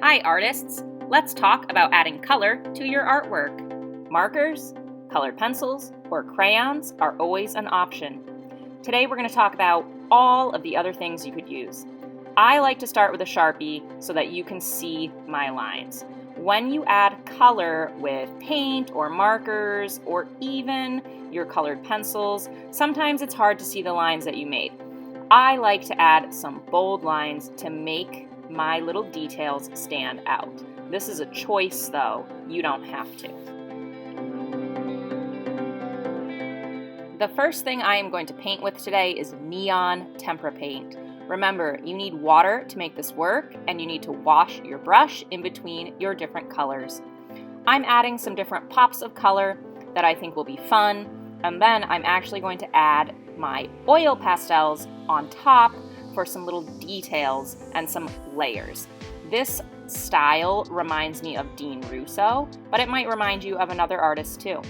Hi artists! Let's talk about adding color to your artwork. Markers, colored pencils, or crayons are always an option. Today we're going to talk about all of the other things you could use. I like to start with a Sharpie so that you can see my lines. When you add color with paint or markers or even your colored pencils, sometimes it's hard to see the lines that you made. I like to add some bold lines to make my little details stand out. This is a choice though, you don't have to. The first thing I am going to paint with today is neon tempera paint. Remember, you need water to make this work, and you need to wash your brush in between your different colors. I'm adding some different pops of color that I think will be fun, and then I'm actually going to add my oil pastels on top for some little details and some layers. This style reminds me of Dean Russo, but it might remind you of another artist too.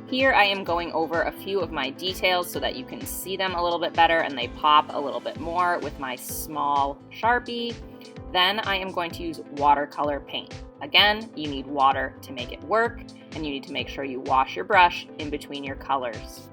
Here I am going over a few of my details so that you can see them a little bit better and they pop a little bit more with my small Sharpie. Then I am going to use watercolor paint. Again, you need water to make it work, and you need to make sure you wash your brush in between your colors.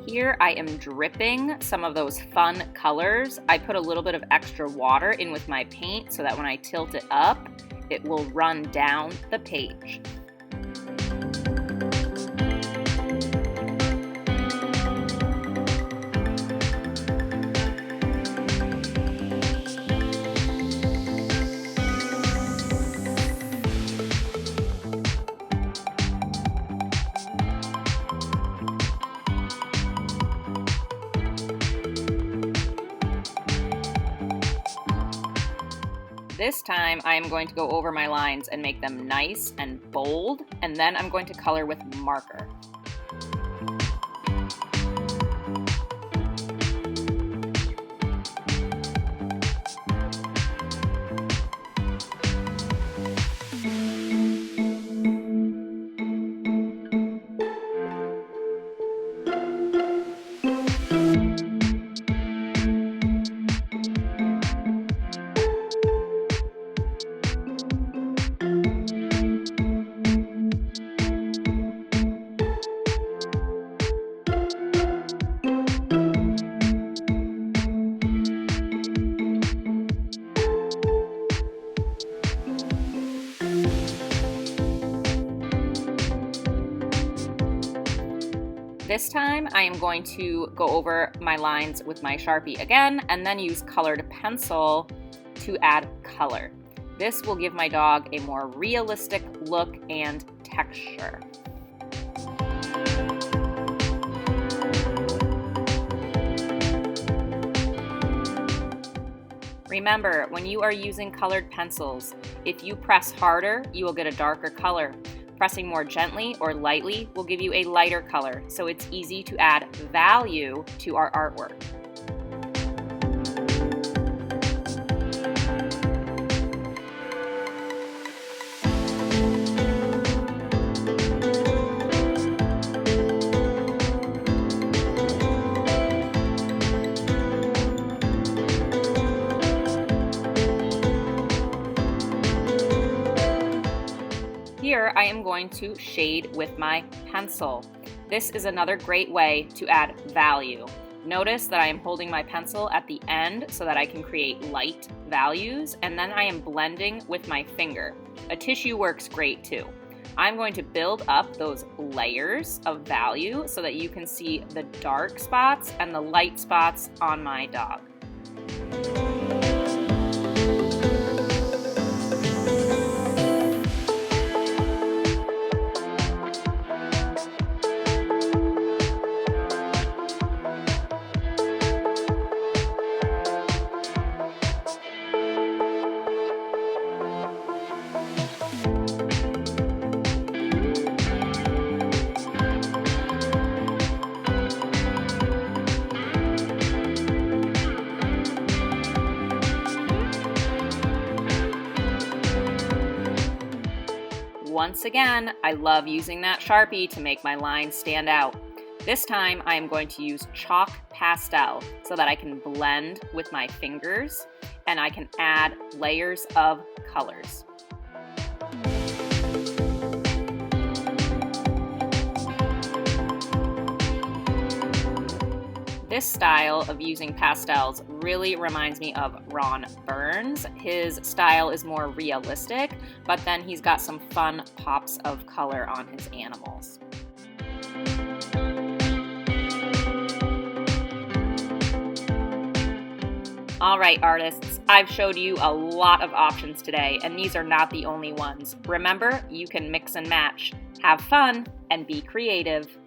Here I am dripping some of those fun colors. I put a little bit of extra water in with my paint so that when I tilt it up, it will run down the page. This time I am going to go over my lines and make them nice and bold, and then I'm going to color with marker. This time I am going to go over my lines with my Sharpie again and then use colored pencil to add color. This will give my dog a more realistic look and texture. Remember, when you are using colored pencils, if you press harder, you will get a darker color. Pressing more gently or lightly will give you a lighter color, so it's easy to add value to our artwork. Here I am going to shade with my pencil. This is another great way to add value. Notice that I am holding my pencil at the end so that I can create light values, and then I am blending with my finger. A tissue works great too. I'm going to build up those layers of value so that you can see the dark spots and the light spots on my dog. Once again, I love using that Sharpie to make my lines stand out. This time I am going to use chalk pastel so that I can blend with my fingers and I can add layers of colors. This style of using pastels really reminds me of Ron Burns. His style is more realistic, but then he's got some fun pops of color on his animals. All right, artists, I've showed you a lot of options today, and these are not the only ones. Remember, you can mix and match. Have fun and be creative.